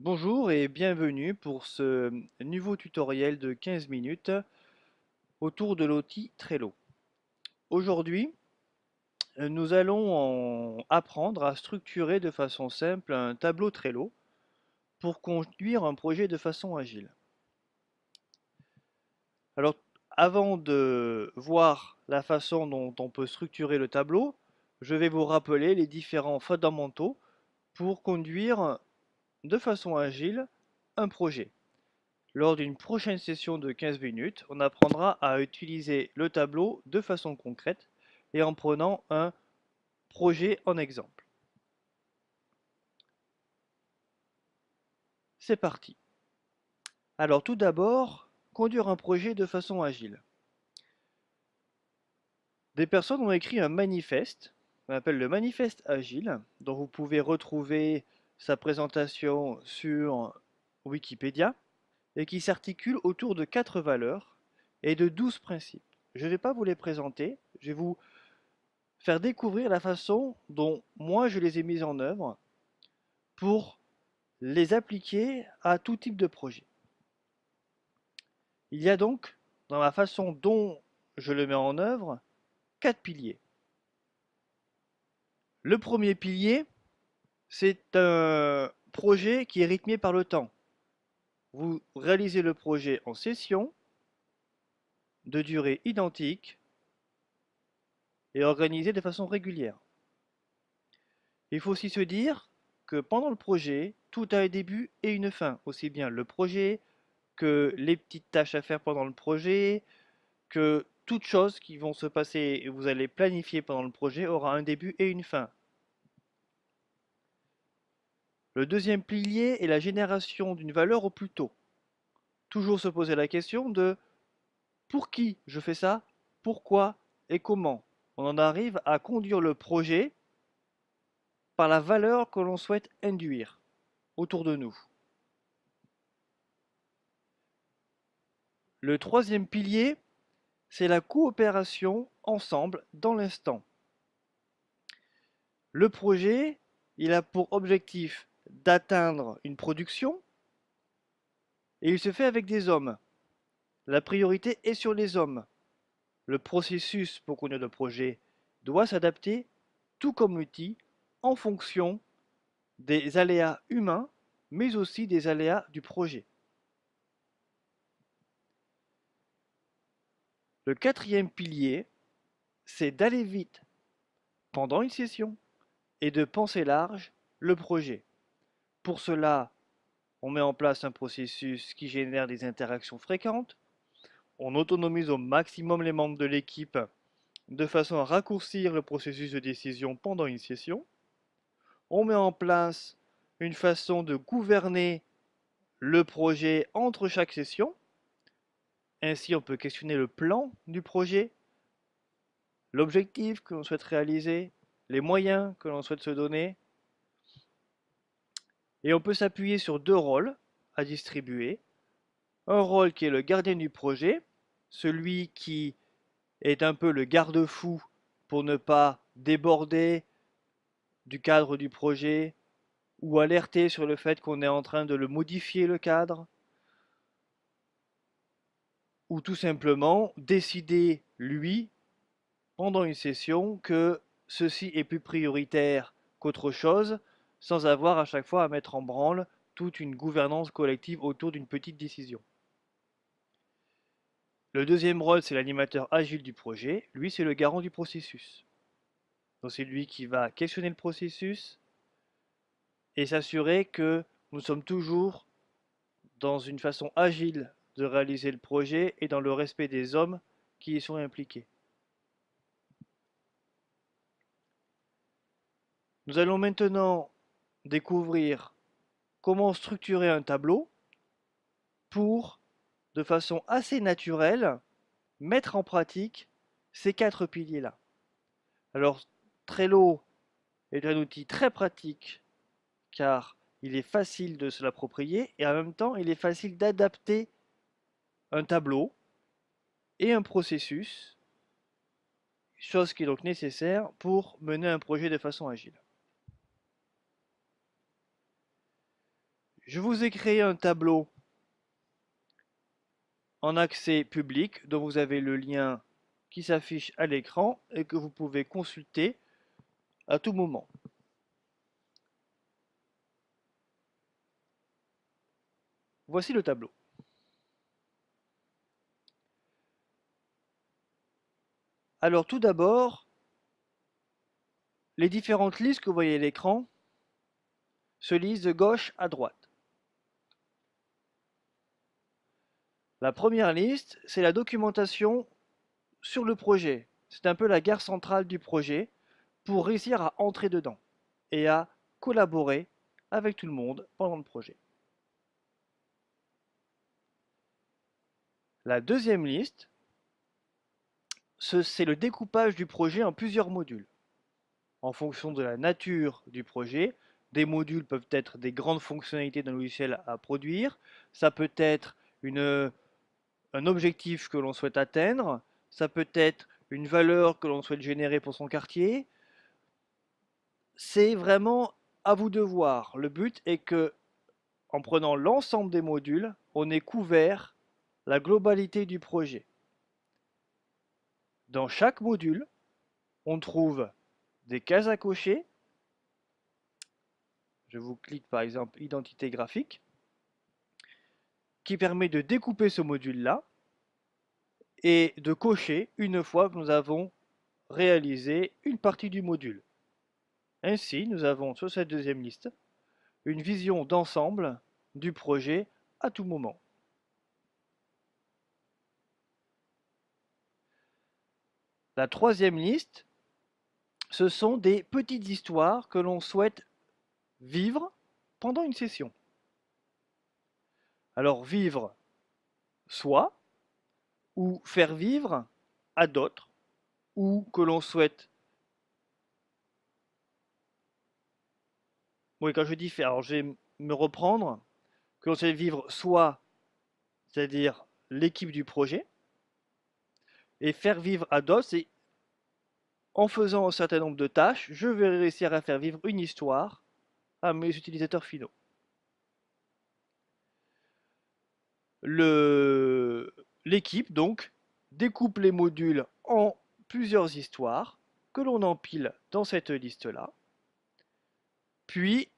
Bonjour et bienvenue pour ce nouveau tutoriel de 15 minutes autour de l'outil Trello. Aujourd'hui, nous allons apprendre à structurer de façon simple un tableau Trello pour conduire un projet de façon agile. Alors, avant de voir la façon dont on peut structurer le tableau, je vais vous rappeler les différents fondamentaux pour conduire de façon agile un projet. Lors d'une prochaine session de 15 minutes, on apprendra à utiliser le tableau de façon concrète et en prenant un projet en exemple. C'est parti. Alors tout d'abord, conduire un projet de façon agile. Des personnes ont écrit un manifeste, qu'on appelle le manifeste agile, dont vous pouvez retrouver sa présentation sur Wikipédia, et qui s'articule autour de 4 valeurs et de 12 principes. Je ne vais pas vous les présenter, je vais vous faire découvrir la façon dont moi je les ai mises en œuvre pour les appliquer à tout type de projet. Il y a donc, dans la façon dont je le mets en œuvre, 4 piliers. Le premier pilier, c'est un projet qui est rythmé par le temps. Vous réalisez le projet en sessions de durée identique et organisé de façon régulière. Il faut aussi se dire que pendant le projet, tout a un début et une fin, aussi bien le projet que les petites tâches à faire pendant le projet, que toutes choses qui vont se passer et vous allez planifier pendant le projet aura un début et une fin. Le deuxième pilier est la génération d'une valeur au plus tôt. Toujours se poser la question de pour qui je fais ça, pourquoi et comment. On en arrive à conduire le projet par la valeur que l'on souhaite induire autour de nous. Le troisième pilier, c'est la coopération ensemble dans l'instant. Le projet, il a pour objectif d'atteindre une production et il se fait avec des hommes. La priorité est sur les hommes. Le processus pour conduire le projet doit s'adapter, tout comme l'outil, en fonction des aléas humains, mais aussi des aléas du projet. Le quatrième pilier, c'est d'aller vite pendant une session et de penser large le projet. Pour cela, on met en place un processus qui génère des interactions fréquentes. On autonomise au maximum les membres de l'équipe de façon à raccourcir le processus de décision pendant une session. On met en place une façon de gouverner le projet entre chaque session. Ainsi, on peut questionner le plan du projet, l'objectif que l'on souhaite réaliser, les moyens que l'on souhaite se donner. Et on peut s'appuyer sur deux rôles à distribuer. Un rôle qui est le gardien du projet, celui qui est un peu le garde-fou pour ne pas déborder du cadre du projet ou alerter sur le fait qu'on est en train de le modifier le cadre, ou tout simplement décider, lui, pendant une session, que ceci est plus prioritaire qu'autre chose, sans avoir à chaque fois à mettre en branle toute une gouvernance collective autour d'une petite décision. Le deuxième rôle, c'est l'animateur agile du projet. Lui, c'est le garant du processus. Donc c'est lui qui va questionner le processus et s'assurer que nous sommes toujours dans une façon agile de réaliser le projet et dans le respect des hommes qui y sont impliqués. Nous allons maintenant découvrir comment structurer un tableau pour, de façon assez naturelle, mettre en pratique ces quatre piliers-là. Alors, Trello est un outil très pratique car il est facile de se l'approprier et en même temps il est facile d'adapter un tableau et un processus, chose qui est donc nécessaire pour mener un projet de façon agile. Je vous ai créé un tableau en accès public dont vous avez le lien qui s'affiche à l'écran et que vous pouvez consulter à tout moment. Voici le tableau. Alors tout d'abord, les différentes listes que vous voyez à l'écran se lisent de gauche à droite. La première liste, c'est la documentation sur le projet. C'est un peu la gare centrale du projet pour réussir à entrer dedans et à collaborer avec tout le monde pendant le projet. La deuxième liste, c'est le découpage du projet en plusieurs modules. En fonction de la nature du projet, des modules peuvent être des grandes fonctionnalités d'un logiciel à produire, ça peut être un objectif que l'on souhaite atteindre, ça peut être une valeur que l'on souhaite générer pour son quartier. C'est vraiment à vous de voir. Le but est que, en prenant l'ensemble des modules, on ait couvert la globalité du projet. Dans chaque module, on trouve des cases à cocher. Je vous clique par exemple identité graphique, qui permet de découper ce module-là et de cocher une fois que nous avons réalisé une partie du module. Ainsi, nous avons sur cette deuxième liste une vision d'ensemble du projet à tout moment. La troisième liste, ce sont des petites histoires que l'on souhaite vivre pendant une session. Alors vivre soi, ou faire vivre à d'autres, ou que l'on souhaite. Oui, quand je dis faire, alors je vais me reprendre, que l'on souhaite vivre soi, c'est-à-dire l'équipe du projet, et faire vivre à d'autres, c'est en faisant un certain nombre de tâches, je vais réussir à faire vivre une histoire à mes utilisateurs finaux. L'équipe, donc, découpe les modules en plusieurs histoires que l'on empile dans cette liste-là. Puis,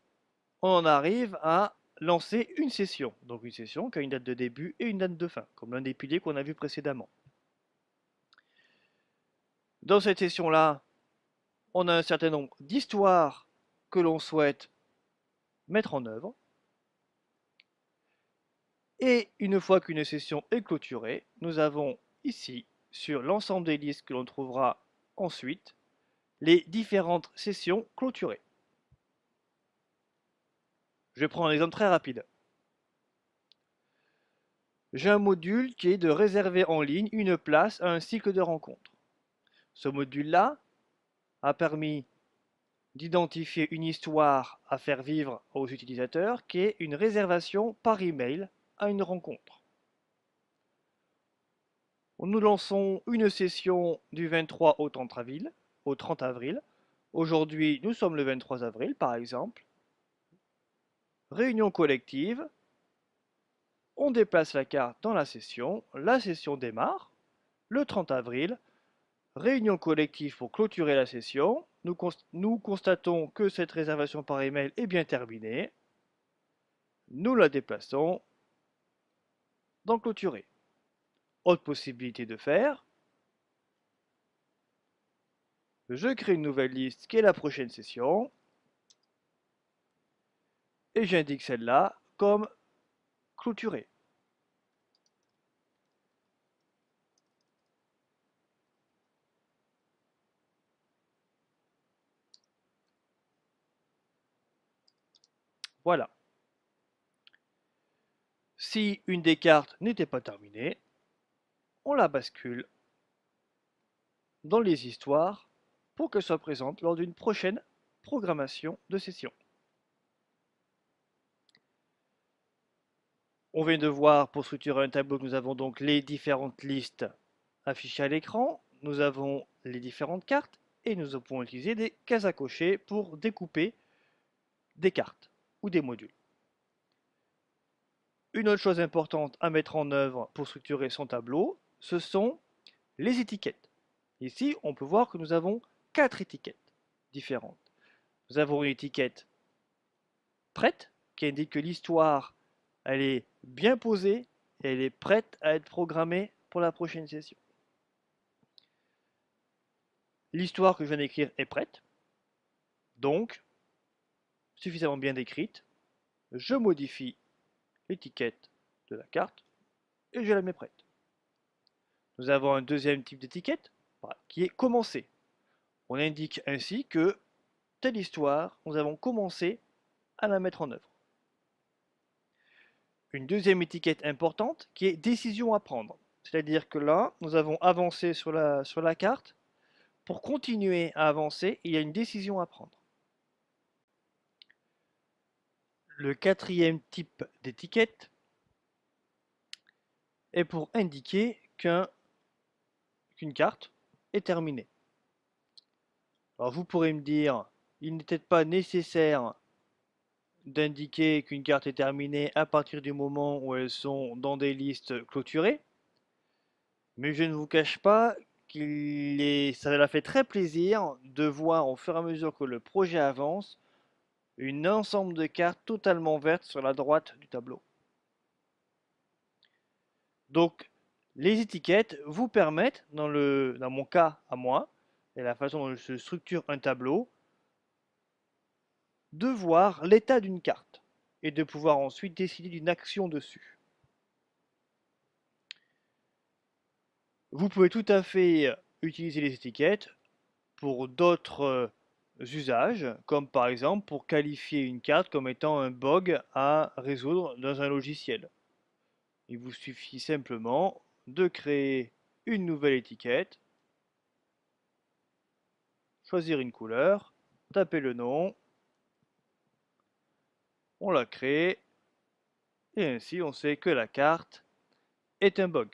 on en arrive à lancer une session. Donc une session qui a une date de début et une date de fin, comme l'un des piliers qu'on a vu précédemment. Dans cette session-là, on a un certain nombre d'histoires que l'on souhaite mettre en œuvre. Et une fois qu'une session est clôturée, nous avons ici, sur l'ensemble des listes que l'on trouvera ensuite, les différentes sessions clôturées. Je prends un exemple très rapide. J'ai un module qui est de réserver en ligne une place à un cycle de rencontres. Ce module-là a permis d'identifier une histoire à faire vivre aux utilisateurs qui est une réservation par email à une rencontre. Nous lançons une session du 23 au 30 avril. Aujourd'hui, nous sommes le 23 avril, par exemple. Réunion collective. On déplace la carte dans la session démarre. Le 30 avril, réunion collective pour clôturer la session. Nous constatons que cette réservation par email est bien terminée. Nous la déplaçons dans clôturer. Autre possibilité de faire, je crée une nouvelle liste qui est la prochaine session et j'indique celle-là comme clôturée. Voilà. Si une des cartes n'était pas terminée, on la bascule dans les histoires pour qu'elle soit présente lors d'une prochaine programmation de session. On vient de voir, pour structurer un tableau, que nous avons donc les différentes listes affichées à l'écran, nous avons les différentes cartes et nous pouvons utiliser des cases à cocher pour découper des cartes ou des modules. Une autre chose importante à mettre en œuvre pour structurer son tableau, ce sont les étiquettes. Ici, on peut voir que nous avons 4 étiquettes différentes. Nous avons une étiquette prête, qui indique que l'histoire, elle est bien posée et elle est prête à être programmée pour la prochaine session. L'histoire que je viens d'écrire est prête, donc suffisamment bien décrite. Je modifie l'étiquette de la carte et je la mets prête. Nous avons un deuxième type d'étiquette qui est commencé. On indique ainsi que telle histoire, nous avons commencé à la mettre en œuvre. Une deuxième étiquette importante qui est décision à prendre. C'est-à-dire que là, nous avons avancé sur la carte. Pour continuer à avancer, il y a une décision à prendre. Le quatrième type d'étiquette est pour indiquer qu'une carte est terminée. Alors vous pourrez me dire, il n'est peut-être pas nécessaire d'indiquer qu'une carte est terminée à partir du moment où elles sont dans des listes clôturées, mais je ne vous cache pas ça leur fait très plaisir de voir au fur et à mesure que le projet avance un ensemble de cartes totalement vertes sur la droite du tableau. Donc les étiquettes vous permettent, dans mon cas à moi, et la façon dont je structure un tableau, de voir l'état d'une carte et de pouvoir ensuite décider d'une action dessus. Vous pouvez tout à fait utiliser les étiquettes pour d'autres usages, comme par exemple pour qualifier une carte comme étant un bug à résoudre dans un logiciel. Il vous suffit simplement de créer une nouvelle étiquette, choisir une couleur, taper le nom, on la crée, et ainsi on sait que la carte est un bug.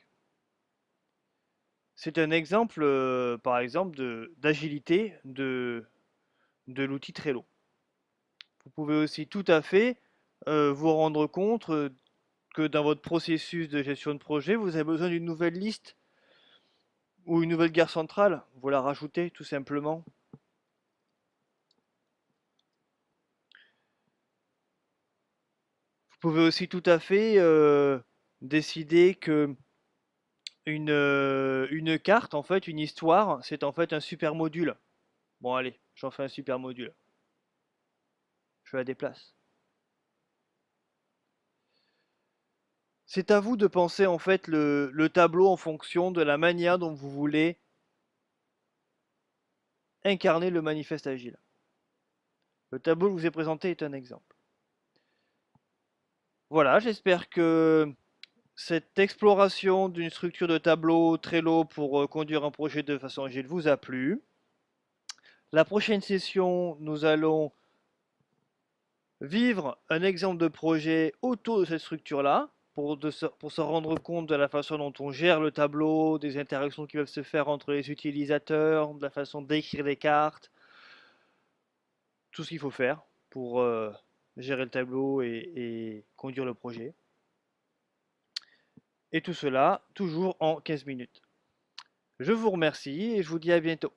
C'est un exemple, par exemple, d'agilité de l'outil Trello. Vous pouvez aussi tout à fait vous rendre compte que dans votre processus de gestion de projet, vous avez besoin d'une nouvelle liste ou une nouvelle gare centrale. Vous la rajoutez tout simplement. Vous pouvez aussi tout à fait décider que une carte, en fait, une histoire, c'est en fait un super module. Bon, allez, j'en fais un super module. Je la déplace. C'est à vous de penser en fait le tableau en fonction de la manière dont vous voulez incarner le manifeste agile. Le tableau que je vous ai présenté est un exemple. Voilà, j'espère que cette exploration d'une structure de tableau Trello pour conduire un projet de façon agile vous a plu. La prochaine session, nous allons vivre un exemple de projet autour de cette structure-là pour se rendre compte de la façon dont on gère le tableau, des interactions qui peuvent se faire entre les utilisateurs, de la façon d'écrire les cartes, tout ce qu'il faut faire pour gérer le tableau et conduire le projet. Et tout cela toujours en 15 minutes. Je vous remercie et je vous dis à bientôt.